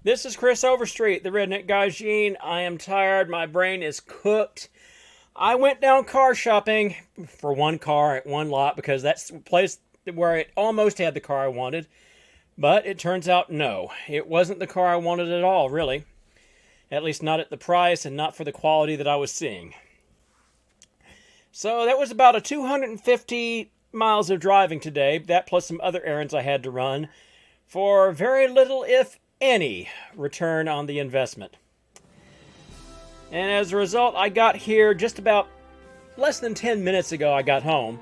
This is Kris Overstreet, the Redneck Gaijin. I am tired. My brain is cooked. I went down car shopping for one car at one lot because that's the place where it almost had the car I wanted. But it turns out no, it wasn't the car I wanted at all, really. At least not at the price and not for the quality that I was seeing. So that was about a 250 miles of driving today, that plus some other errands I had to run, for very little, if any, return on the investment. And as a result, I got here just about less than 10 minutes ago. I got home.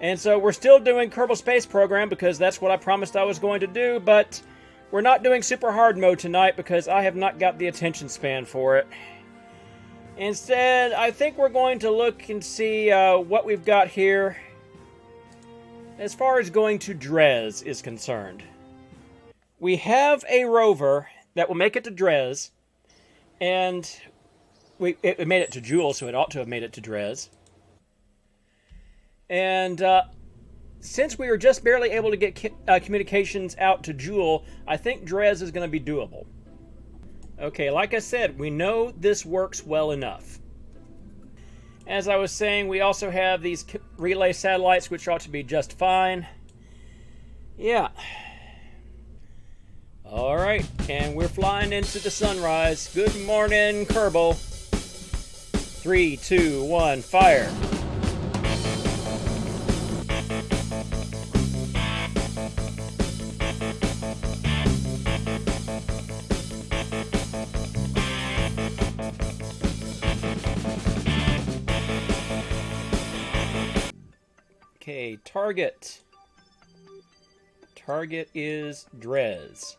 And so we're still doing Kerbal Space Program because that's what I promised I was going to do, but we're not doing super hard mode tonight because I have not got the attention span for it. Instead, I think we're going to look and see what we've got here as far as going to Dres is concerned. We have a rover that will make it to Dres, and it made it to Jewel, so it ought to have made it to Dres. And since we were just barely able to get communications out to Jewel, I think Dres is going to be doable. Okay, like I said, we know this works well enough. As I was saying, we also have these relay satellites, which ought to be just fine. Yeah. Alright, and we're flying into the sunrise. Good morning, Kerbal. 3, 2, 1, fire. Okay, target. Target is Dres.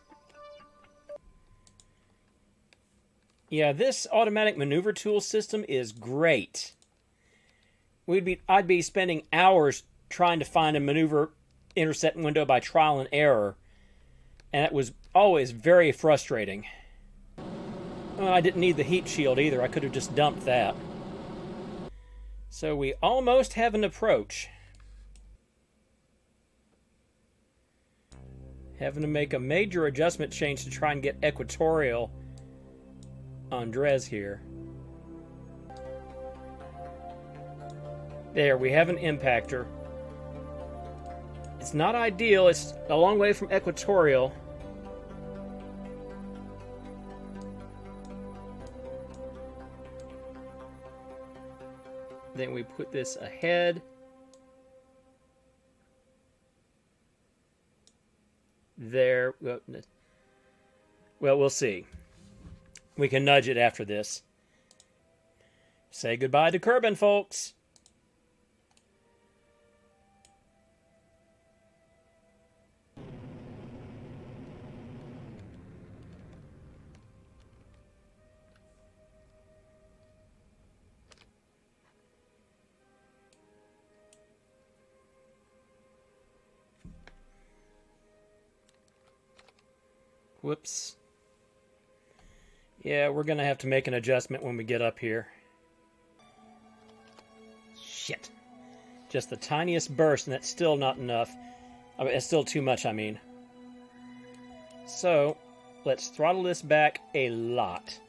Yeah, this automatic maneuver tool system is great. I'd be spending hours trying to find a maneuver intercept window by trial and error, and it was always very frustrating. Well, I didn't need the heat shield either. I could have just dumped that. So we almost have an approach. Having to make a major adjustment change to try and get equatorial on Dres here. There, we have an impactor. It's not ideal, it's a long way from equatorial. Then we put this ahead. There, well, we'll see. We can nudge it after this. Say goodbye to Kerbin, folks. Whoops. Yeah, we're going to have to make an adjustment when we get up here. Shit. Just the tiniest burst, and that's still not enough. I mean, it's still too much, I mean. So, let's throttle this back a lot.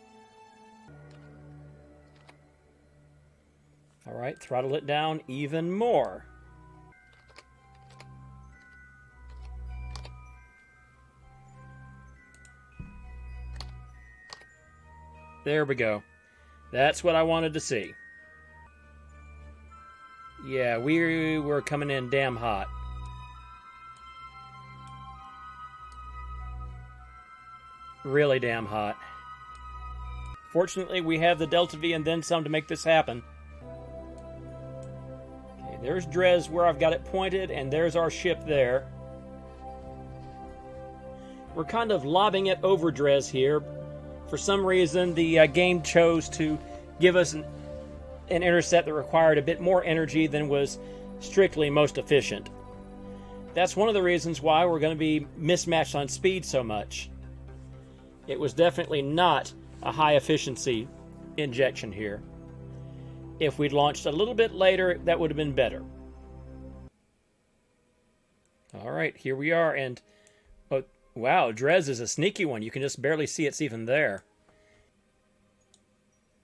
Alright, throttle it down even more. There we go. That's what I wanted to see. Yeah, we were coming in damn hot. Really damn hot. Fortunately, we have the Delta V and then some to make this happen. Okay, there's Dres where I've got it pointed, and there's our ship there. We're kind of lobbing it over Dres here. For some reason, the game chose to give us an intercept that required a bit more energy than was strictly most efficient. That's one of the reasons why we're going to be mismatched on speed so much. It was definitely not a high efficiency injection here. If we'd launched a little bit later, that would have been better. Alright, here we are, and Wow, Dres is a sneaky one. You can just barely see it's even there.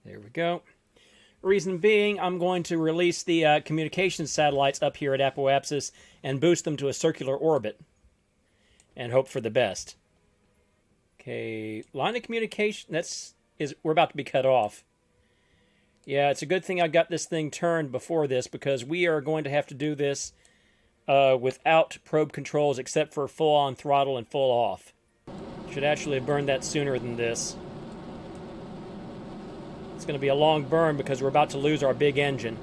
There we go. Reason being, I'm going to release the communications satellites up here at Apoapsis and boost them to a circular orbit. And hope for the best. Okay, line of communication, we're about to be cut off. Yeah, it's a good thing I got this thing turned before this, because we are going to have to do this without probe controls except for full on throttle and full off. Should actually have burned that sooner than this. It's going to be a long burn because we're about to lose our big engine.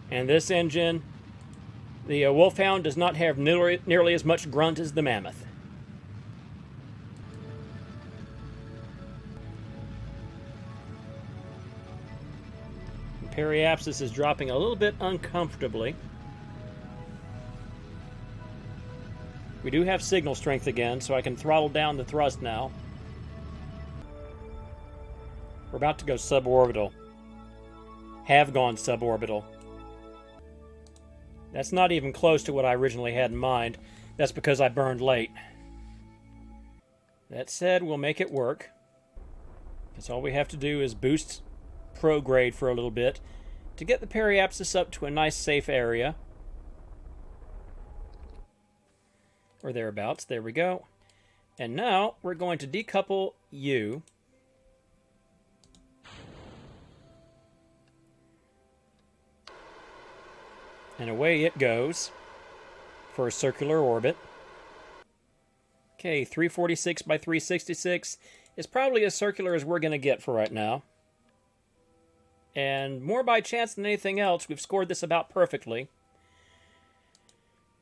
And this engine, the Wolfhound, does not have nearly as much grunt as the Mammoth. Periapsis is dropping a little bit uncomfortably. We do have signal strength again, so I can throttle down the thrust now. We're about to go suborbital. Have gone suborbital. That's not even close to what I originally had in mind. That's because I burned late. That said, we'll make it work. Because all we have to do is boost prograde for a little bit to get the periapsis up to a nice safe area. Or thereabouts. There we go. And now we're going to decouple you. And away it goes for a circular orbit. Okay, 346 by 366 is probably as circular as we're going to get for right now. And more by chance than anything else, we've scored this about perfectly.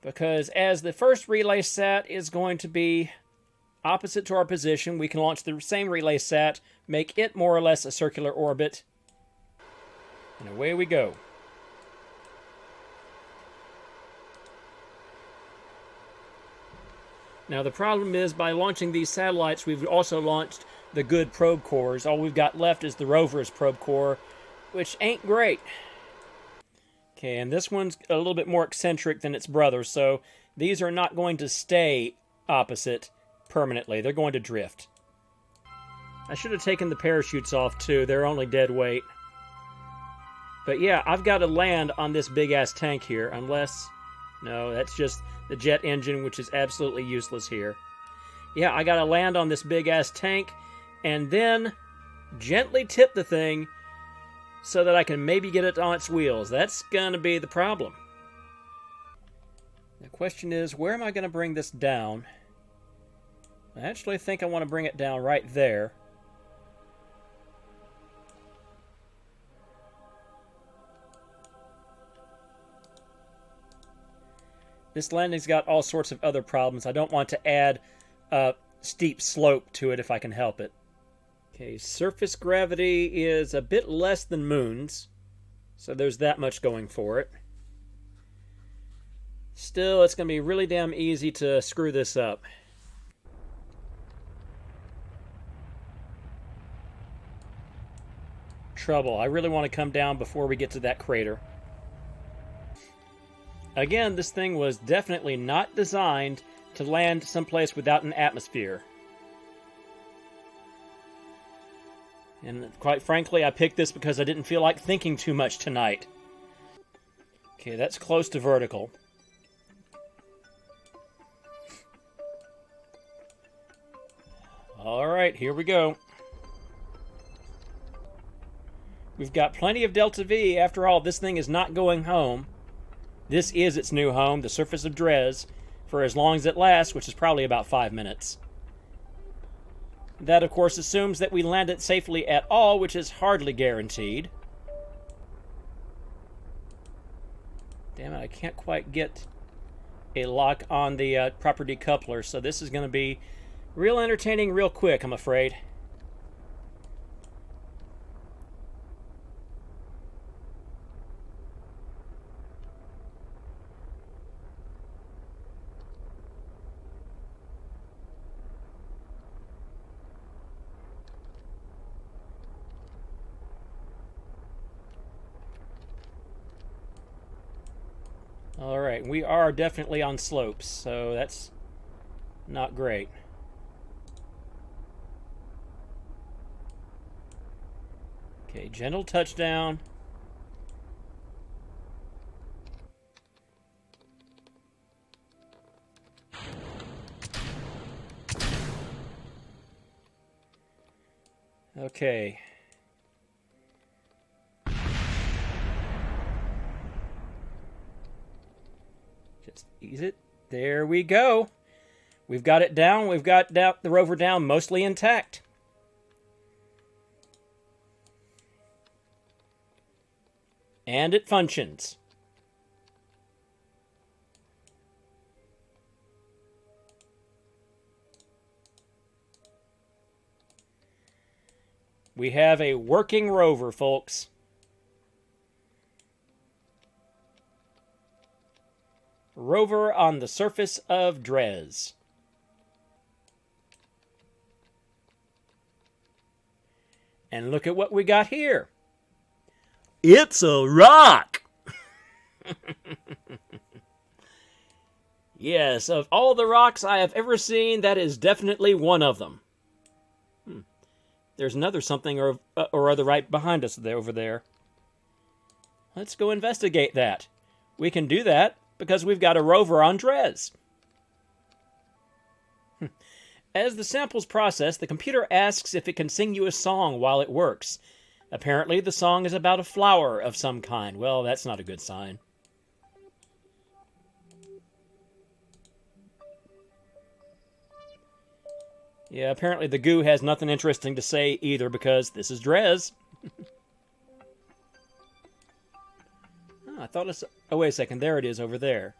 Because as the first relay sat is going to be opposite to our position, we can launch the same relay sat, make it more or less a circular orbit, and away we go. Now the problem is, by launching these satellites, we've also launched the good probe cores. All we've got left is the Rover's probe core, which ain't great. Okay, and this one's a little bit more eccentric than its brother, so these are not going to stay opposite permanently. They're going to drift. I should have taken the parachutes off too. They're only dead weight. But yeah, I've got to land on this big-ass tank here, unless... No, that's just the jet engine, which is absolutely useless here. Yeah, I got to land on this big-ass tank, and then gently tip the thing so that I can maybe get it on its wheels. That's going to be the problem. The question is, where am I going to bring this down? I actually think I want to bring it down right there. This landing's got all sorts of other problems. I don't want to add a steep slope to it if I can help it. Okay, surface gravity is a bit less than Moon's, so there's that much going for it. Still, it's going to be really damn easy to screw this up. Trouble. I really want to come down before we get to that crater. Again, this thing was definitely not designed to land someplace without an atmosphere. And quite frankly, I picked this because I didn't feel like thinking too much tonight. Okay, that's close to vertical. Alright, here we go. We've got plenty of Delta V. After all, this thing is not going home. This is its new home, the surface of Dres, for as long as it lasts, which is probably about 5 minutes. That, of course, assumes that we land it safely at all, which is hardly guaranteed. Damn it, I can't quite get a lock on the proper decoupler, so this is going to be real entertaining real quick, I'm afraid. Alright, we are definitely on slopes, so that's not great. Okay, gentle touchdown. Okay. Just ease it. There we go. We've got it down. We've got the rover down mostly intact. And it functions. We have a working rover, folks. Rover on the surface of Dres. And look at what we got here. It's a rock! Yes, of all the rocks I have ever seen, that is definitely one of them. There's another something or other right behind us over there. Let's go investigate that. We can do that because we've got a rover on Dres. As the samples process, the computer asks if it can sing you a song while it works. Apparently, the song is about a flower of some kind. Well, that's not a good sign. Yeah, apparently the goo has nothing interesting to say either because this is Dres. Oh, I thought it's... Oh, wait a second. There it is over there.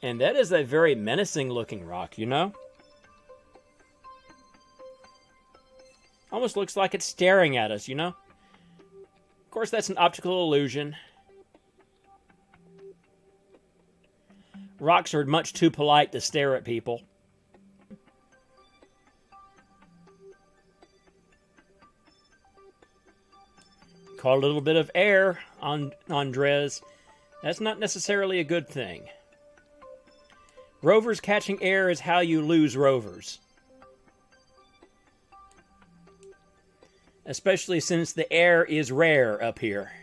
And that is a very menacing-looking rock, you know? Almost looks like it's staring at us, you know? Of course, that's an optical illusion. Rocks are much too polite to stare at people. Caught a little bit of air on Dres. That's not necessarily a good thing. Rovers catching air is how you lose rovers. Especially since the air is rare up here.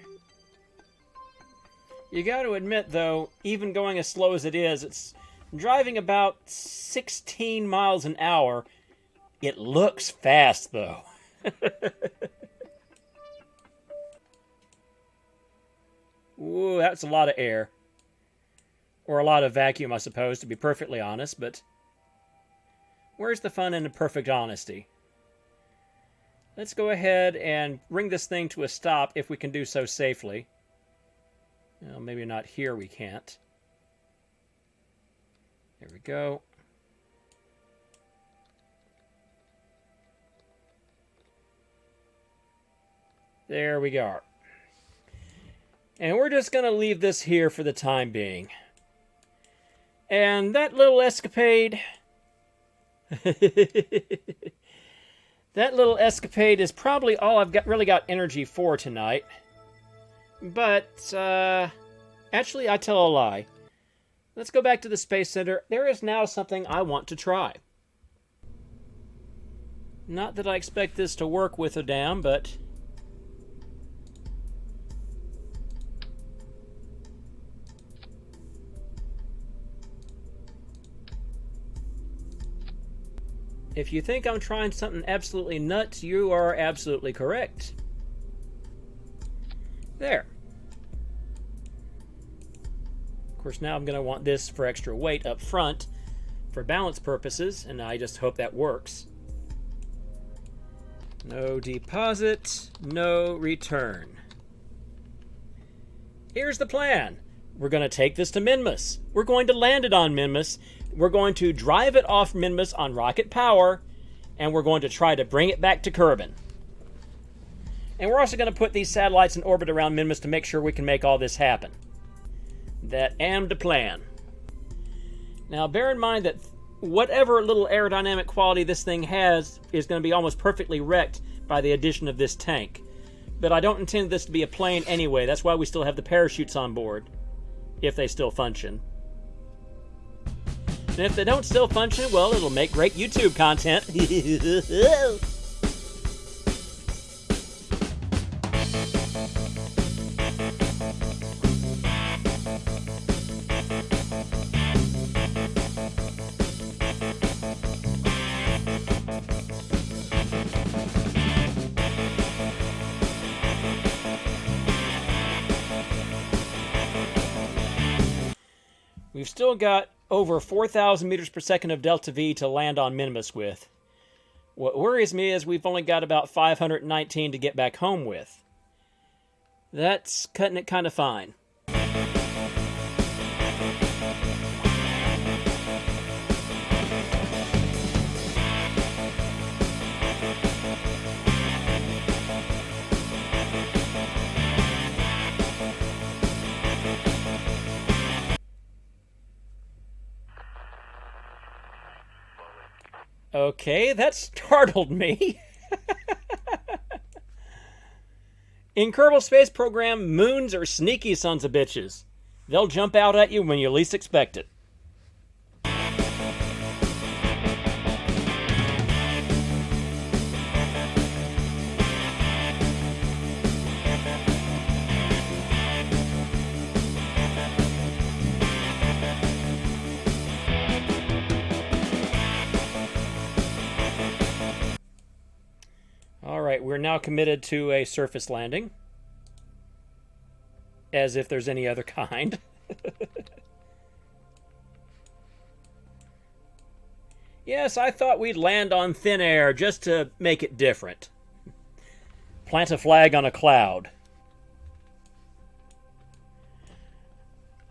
You got to admit, though, even going as slow as it is, it's driving about 16 miles an hour. It looks fast, though. Ooh, that's a lot of air. Or a lot of vacuum, I suppose, to be perfectly honest, but where's the fun in the perfect honesty? Let's go ahead and bring this thing to a stop if we can do so safely. Well, maybe not here, we can't. There we go. There we go. And we're just going to leave this here for the time being. And that little escapade... that little escapade is probably all I've really got energy for tonight. But, actually, I tell a lie. Let's go back to the Space Center. There is now something I want to try. Not that I expect this to work with a dam, but... if you think I'm trying something absolutely nuts, you are absolutely correct. There. Of course, now I'm going to want this for extra weight up front for balance purposes, and I just hope that works. No deposit, no return. Here's the plan. We're going to take this to Minmus. We're going to land it on Minmus. We're going to drive it off Minmus on rocket power, and we're going to try to bring it back to Kerbal. And we're also going to put these satellites in orbit around Minmus to make sure we can make all this happen. That am the plan. Now, bear in mind that whatever little aerodynamic quality this thing has is going to be almost perfectly wrecked by the addition of this tank. But I don't intend this to be a plane anyway. That's why we still have the parachutes on board, if they still function. And if they don't still function, well, it'll make great YouTube content. We've still got over 4,000 meters per second of delta V to land on Minmus with. What worries me is we've only got about 519 to get back home with. That's cutting it kind of fine. Okay, that startled me. In Kerbal Space Program, moons are sneaky sons of bitches. They'll jump out at you when you least expect it. Alright, we're now committed to a surface landing. As if there's any other kind. Yes, I thought we'd land on thin air just to make it different. Plant a flag on a cloud.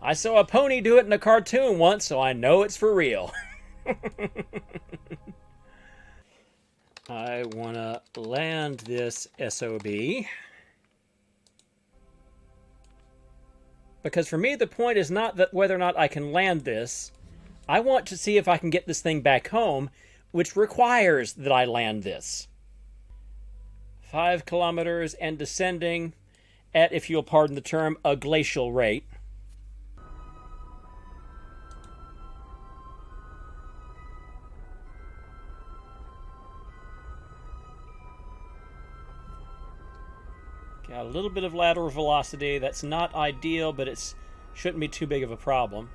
I saw a pony do it in a cartoon once, so I know it's for real. I want to land this SOB. Because for me, the point is not that whether or not I can land this. I want to see if I can get this thing back home, which requires that I land this. 5 kilometers and descending at, if you'll pardon the term, a glacial rate. Got a little bit of lateral velocity. That's not ideal, but it shouldn't be too big of a problem.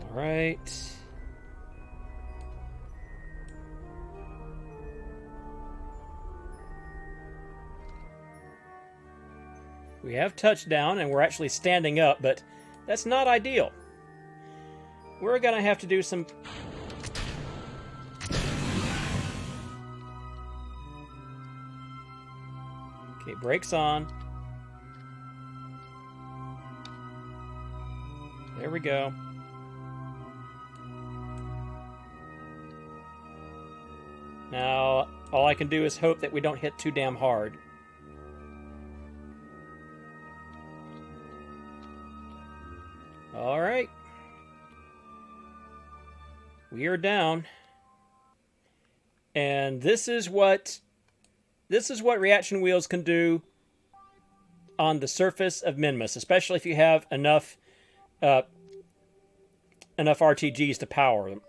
All right. We have touchdown, and we're actually standing up, but that's not ideal. We're going to have to do some... Okay, brakes on. There we go. Now, all I can do is hope that we don't hit too damn hard. All right. We are down. And this is what reaction wheels can do on the surface of Minmus, especially if you have enough RTGs to power them.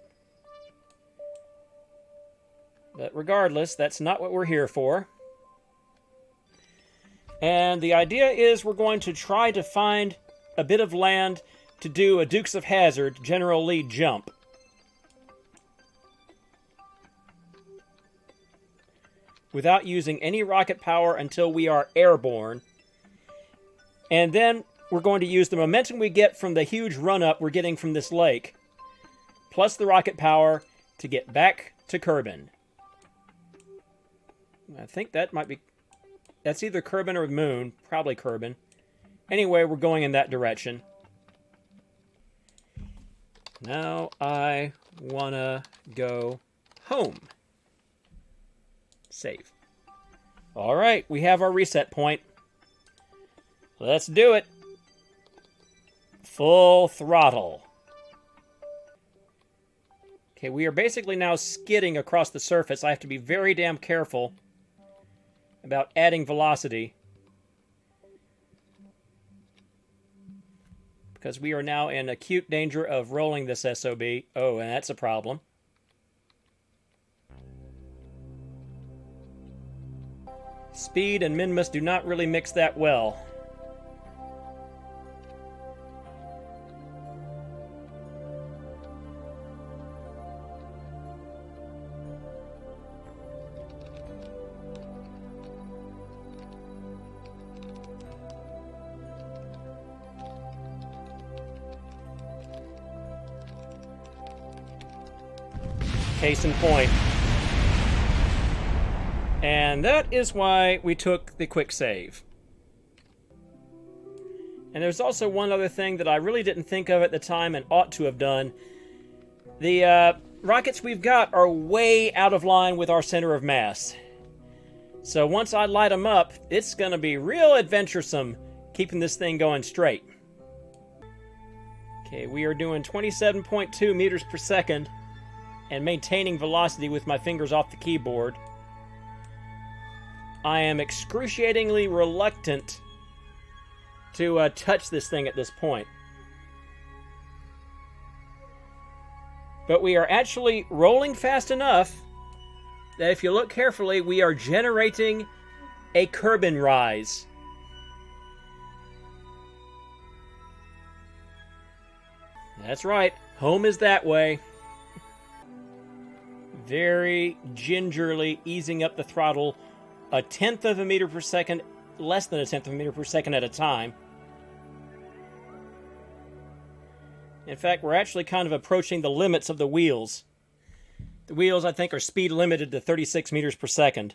But regardless, that's not what we're here for. And the idea is we're going to try to find a bit of land to do a Dukes of Hazzard General Lee jump. Without using any rocket power until we are airborne. And then we're going to use the momentum we get from the huge run-up we're getting from this lake, plus the rocket power, to get back to Kerbin. I think that might be... That's either Kerbin or Moon. Probably Kerbin. Anyway, we're going in that direction. Now I wanna go home. Save. All right, we have our reset point. Let's do it. Full throttle. Okay, we are basically now skidding across the surface. I have to be very damn careful about adding velocity, because we are now in acute danger of rolling this SOB. Oh, and that's a problem. Speed and Minmus do not really mix that well. Case in point. And that is why we took the quick save. And there's also one other thing that I really didn't think of at the time and ought to have done. The rockets we've got are way out of line with our center of mass. So once I light them up, it's going to be real adventuresome keeping this thing going straight. Okay, we are doing 27.2 meters per second and maintaining velocity with my fingers off the keyboard. I am excruciatingly reluctant to touch this thing at this point. But we are actually rolling fast enough that if you look carefully, we are generating a Kerbal rise. That's right, home is that way. Very gingerly easing up the throttle, a tenth of a meter per second, less than a tenth of a meter per second at a time. In fact, we're actually kind of approaching the limits of the wheels. The wheels, I think, are speed limited to 36 meters per second.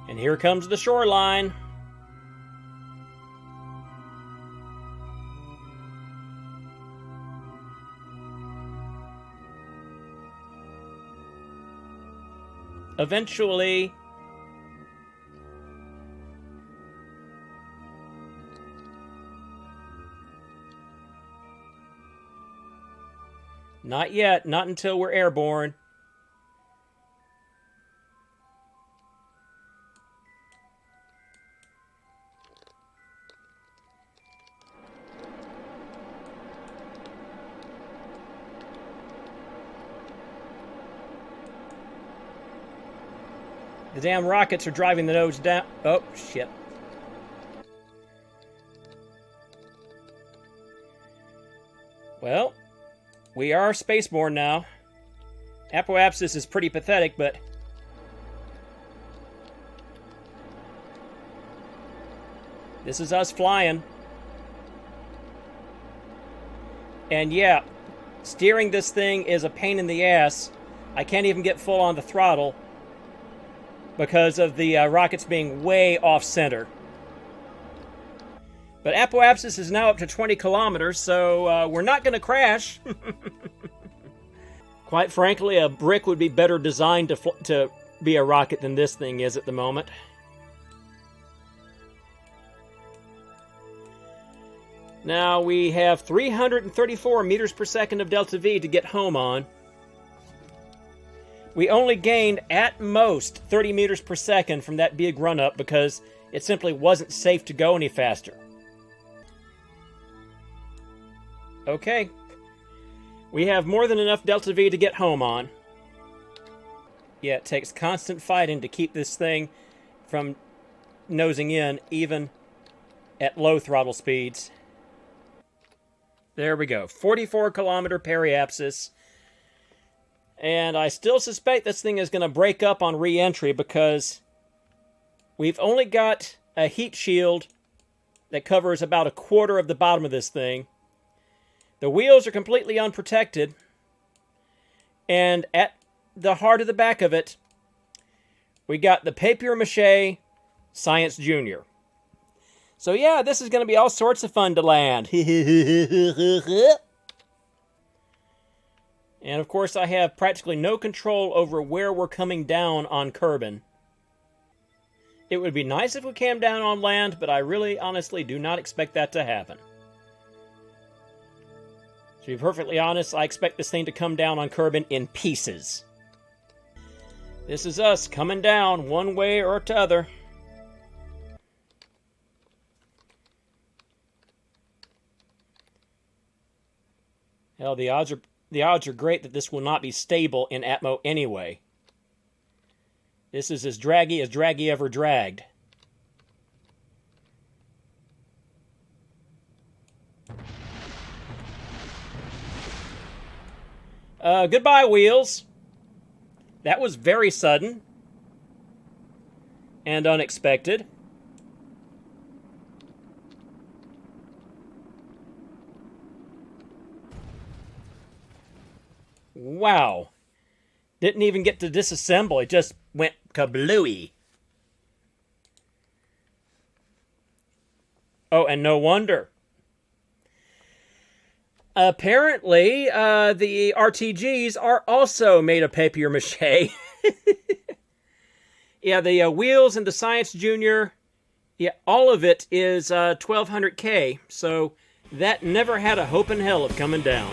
And here comes the shoreline. Eventually, not yet, not until we're airborne. The damn rockets are driving the nose down. Oh, shit. Well, we are spaceborne now. Apoapsis is pretty pathetic, but this is us flying. And yeah, steering this thing is a pain in the ass. I can't even get full on the throttle because of the rockets being way off-center. But Apoapsis is now up to 20 kilometers, so we're not going to crash. Quite frankly, a brick would be better designed to be a rocket than this thing is at the moment. Now we have 334 meters per second of delta V to get home on. We only gained, at most, 30 meters per second from that big run-up because it simply wasn't safe to go any faster. Okay. We have more than enough delta V to get home on. Yeah, it takes constant fighting to keep this thing from nosing in, even at low throttle speeds. There we go. 44 kilometer periapsis. And I still suspect this thing is going to break up on re-entry because we've only got a heat shield that covers about a quarter of the bottom of this thing. The wheels are completely unprotected. And at the heart of the back of it, we got the papier-mâché Science Junior. So yeah, this is going to be all sorts of fun to land. And of course I have practically no control over where we're coming down on Kerbal. It would be nice if we came down on land, but I really honestly do not expect that to happen. To be perfectly honest, I expect this thing to come down on Kerbal in pieces. This is us coming down one way or t'other. Hell, the odds are great that this will not be stable in Atmo anyway. This is as draggy ever dragged. Goodbye, wheels. That was very sudden and unexpected. Wow. Didn't even get to disassemble. It just went kablooey. Oh, and no wonder. Apparently, the RTGs are also made of papier-mâché. Yeah, the wheels and the Science Junior, yeah, all of it is 1200K, so that never had a hope in hell of coming down.